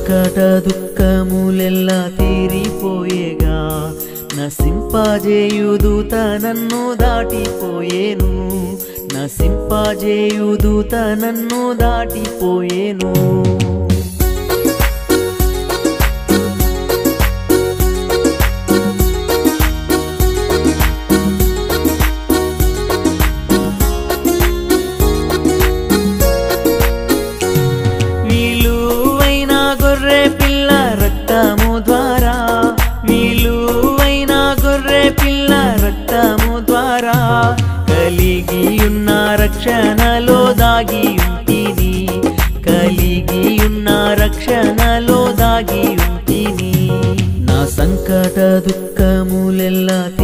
సంకట దుఃఖములెల్లా తీరిపోయేగా నసింపజేయు దూత నన్ను దాటిపోయేను నసింపజేయు దూత నన్ను దాటిపోయేను కలిగియున్న రక్షణలో దాగి ఉంటిని కలిగియున్న రక్షణలో దాగి ఉంటిని నా సంకట దుఃఖములెల్లా